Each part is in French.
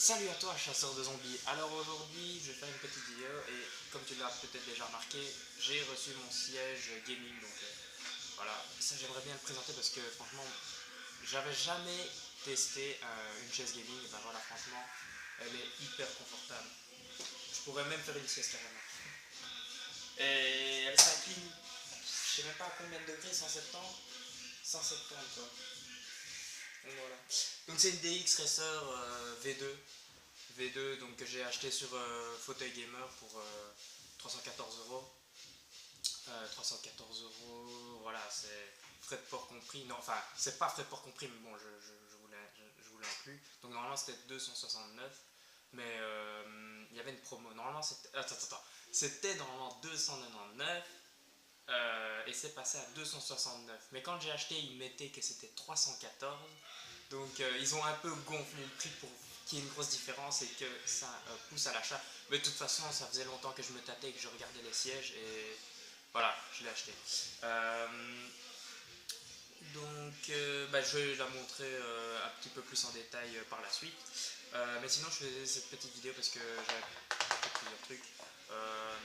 Salut à toi chasseur de zombies. Alors aujourd'hui je vais faire une petite vidéo et comme tu l'as peut-être déjà remarqué, j'ai reçu mon siège gaming donc voilà, ça j'aimerais bien le présenter parce que franchement j'avais jamais testé une chaise gaming et ben voilà franchement elle est hyper confortable. Je pourrais même faire une sieste carrément. Et elle s'incline, je sais même pas à combien de degrés, 170? 170 quoi. Donc voilà. Donc c'est une DX Racer V2 V2 donc, que j'ai acheté sur Fauteuil Gamer pour 314 euros. 314 euros, voilà, c'est frais de port compris. Non, enfin, c'est pas frais de port compris, mais bon, je vous l'inclus. Donc, normalement, c'était 269, mais il y avait une promo. Normalement, c'était. Attends. C'était normalement 299 et c'est passé à 269. Mais quand j'ai acheté, ils mettaient que c'était 314. Donc ils ont un peu gonflé le prix pour qu'il y ait une grosse différence et que ça pousse à l'achat. Mais de toute façon, ça faisait longtemps que je me tâtais et que je regardais les sièges et voilà, je l'ai acheté. Euh, je vais la montrer un petit peu plus en détail par la suite. Mais sinon, je faisais cette petite vidéo parce que j'avais fait plusieurs trucs, euh,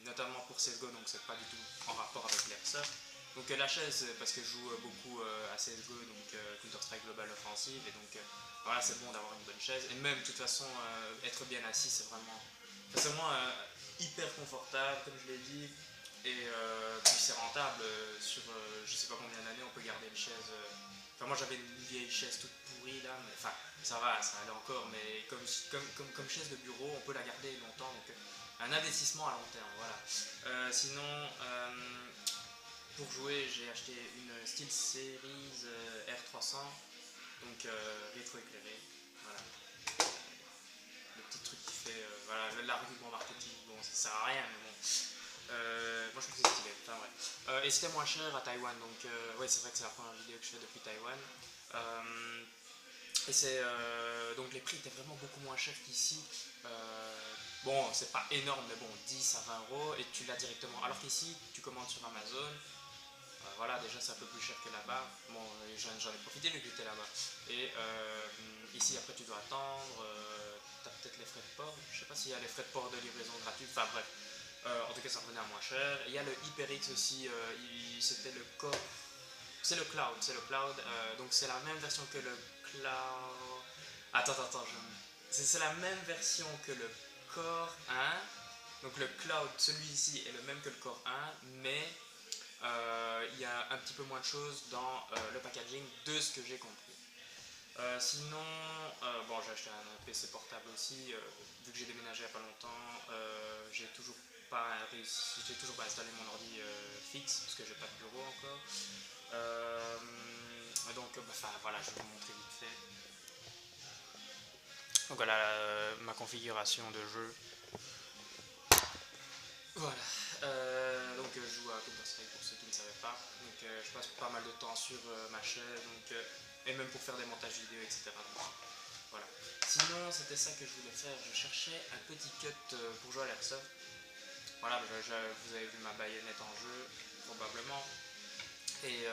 notamment pour CSGO, donc c'est pas du tout en rapport avec l'airsoft. Donc la chaise, parce que je joue beaucoup à CSGO, donc Counter-Strike Global Offensive, et donc voilà, c'est bon d'avoir une bonne chaise. Et même, de toute façon, être bien assis, c'est vraiment hyper confortable, comme je l'ai dit. Et puis c'est rentable, sur je sais pas combien d'années on peut garder une chaise. Enfin, moi j'avais une vieille chaise toute pourrie là, mais enfin ça va, ça allait encore, mais comme chaise de bureau, on peut la garder longtemps, donc un investissement à long terme, voilà. Sinon, pour jouer, j'ai acheté une SteelSeries R300, donc rétroéclairée, voilà. Le petit truc qui fait, voilà, l'argument marketing, bon ça sert à rien, mais bon. Moi je trouve que c'est stylé, enfin ouais. Et c'était moins cher à Taïwan, donc ouais, c'est vrai que c'est la première vidéo que je fais depuis Taïwan. Euh, et c'est donc les prix étaient vraiment beaucoup moins chers qu'ici. Bon, c'est pas énorme, mais bon, 10 à 20 euros et tu l'as directement. Alors qu'ici, tu commandes sur Amazon. Voilà, déjà c'est un peu plus cher que là-bas. Bon, j'en ai profité vu que j'étais là-bas. Et ici, après, tu dois attendre. T'as peut-être les frais de port. Je sais pas s'il y a les frais de port de livraison gratuits. Enfin bref, en tout cas, ça revenait à moins cher. Il y a le HyperX aussi, c'était le Core. C'est le Cloud. Donc c'est la même version que le Cloud. Attends, c'est la même version que le Core 1. Donc le Cloud, celui-ci est le même que le Core 1, mais il y a un petit peu moins de choses dans le packaging de ce que j'ai compris. Sinon, bon, j'ai acheté un PC portable aussi, vu que j'ai déménagé il n'y a pas longtemps, j'ai toujours pas installé mon ordi fixe, parce que j'ai pas de bureau encore. Donc, enfin voilà, je vais vous montrer vite fait. Donc voilà ma configuration de jeu. Voilà. Je joue à Counter-Strike pour ceux qui ne savaient pas. Donc je passe pas mal de temps sur ma chaîne, et même pour faire des montages vidéo, etc. Donc, voilà. Sinon, c'était ça que je voulais faire. Je cherchais un petit cut pour jouer à l'airsoft. Voilà, vous avez vu ma baïonnette en jeu, probablement. Et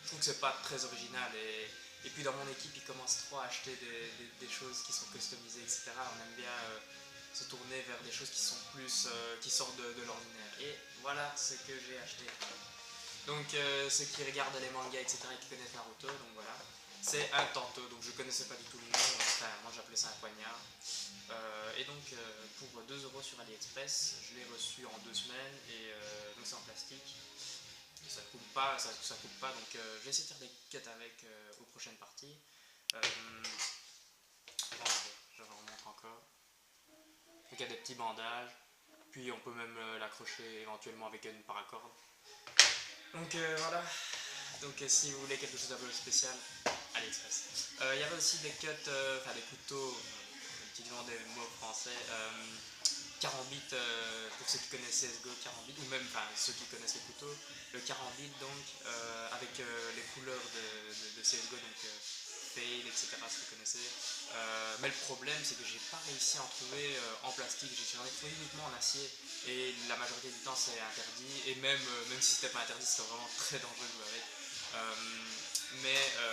je trouve que c'est pas très original. Et puis dans mon équipe, ils commencent trop à acheter des choses qui sont customisées, etc. On aime bien se tourner vers des choses qui sont plus, qui sortent de l'ordinaire. Et voilà ce que j'ai acheté. Donc ceux qui regardent les mangas, etc. et qui connaissent Naruto, donc voilà. C'est un tanto, donc je connaissais pas du tout le nom, enfin moi j'appelais ça un poignard. Et donc pour 2 euros sur AliExpress, je l'ai reçu en 2 semaines et donc c'est en plastique. Ça coupe pas, ça coupe pas, donc je vais essayer de faire des cuts avec aux prochaines parties. Attendez, je vous remontre encore. Donc il y a des petits bandages, puis on peut même l'accrocher éventuellement avec une paracorde. Donc voilà, donc si vous voulez quelque chose d'un peu spécial, AliExpress. Il y avait aussi des cuts, enfin des couteaux, utilisant des mots français, carambit, pour ceux qui connaissent CSGO, carambit, ou même enfin, ceux qui connaissent les couteaux, le carambit donc, avec les couleurs de CSGO, donc Fade, etc. si vous connaissez. Mais le problème c'est que j'ai pas réussi à en trouver en plastique, j'en ai trouvé uniquement en acier et la majorité du temps c'est interdit et même si c'était pas interdit c'était vraiment très dangereux de jouer avec.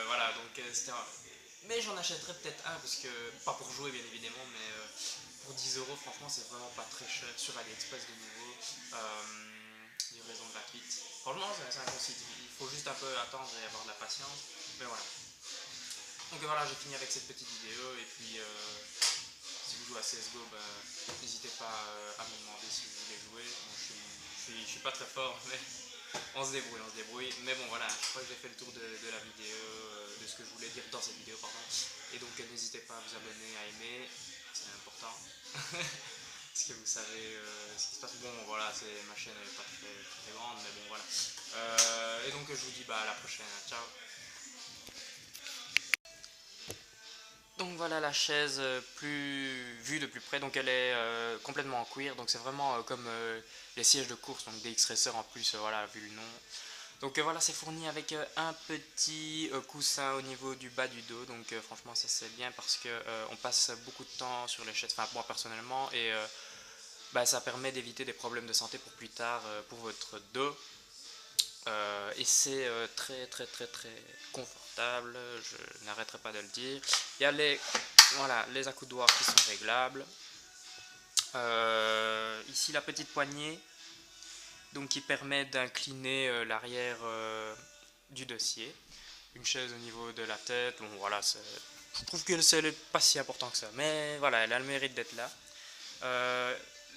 Voilà donc Mais j'en achèterai peut-être un parce que, pas pour jouer bien évidemment, mais pour 10 euros, franchement, c'est vraiment pas très cher sur AliExpress de nouveau. Livraison gratuite. Franchement, c'est un concept. Il faut juste un peu attendre et avoir de la patience. Mais voilà. Donc voilà, j'ai fini avec cette petite vidéo. Et puis, si vous jouez à CSGO, bah, n'hésitez pas à me demander si vous voulez jouer. Bon, je suis pas très fort, mais on se débrouille, on se débrouille. Mais bon, voilà, je crois que j'ai fait le tour de la vidéo, de ce que je voulais dire dans cette vidéo, pardon. Et donc, n'hésitez pas à vous abonner, à aimer, c'est important. Parce que vous savez ce qui se passe. Bon, voilà, ma chaîne n'est pas très, très grande, mais bon, voilà. Et donc, je vous dis bah, à la prochaine. Ciao. Donc voilà la chaise vue de plus près, donc elle est complètement en cuir, donc c'est vraiment comme les sièges de course, donc des X-Racer en plus, voilà, vu le nom. Donc voilà, c'est fourni avec un petit coussin au niveau du bas du dos, donc franchement ça c'est bien parce que on passe beaucoup de temps sur les chaises, enfin moi personnellement, et bah, ça permet d'éviter des problèmes de santé pour plus tard, pour votre dos. Et c'est très très très très confortable, je n'arrêterai pas de le dire. Il y a voilà, les accoudoirs qui sont réglables. Ici la petite poignée donc, qui permet d'incliner l'arrière du dossier. Une chaise au niveau de la tête, bon voilà, je trouve que c'est pas si important que ça, mais voilà, elle a le mérite d'être là.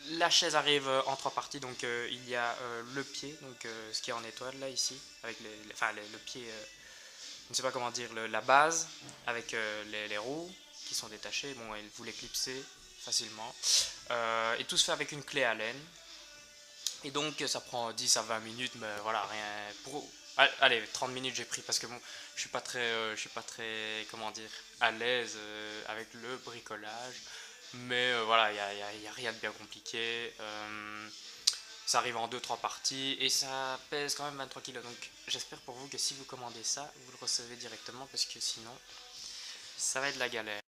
La chaise arrive en trois parties, donc il y a le pied, donc ce qui est en étoile là ici, avec le pied, je ne sais pas comment dire, la base, avec les roues qui sont détachées, bon, vous les clipsez facilement. Et tout se fait avec une clé Allen. Et donc ça prend 10 à 20 minutes, mais voilà, rien pour... Allez, 30 minutes j'ai pris parce que bon, je suis pas très, comment dire, à l'aise avec le bricolage. Mais voilà, y a rien de bien compliqué. Ça arrive en deux trois parties et ça pèse quand même 23 kg. Donc j'espère pour vous que si vous commandez ça, vous le recevez directement parce que sinon, ça va être la galère.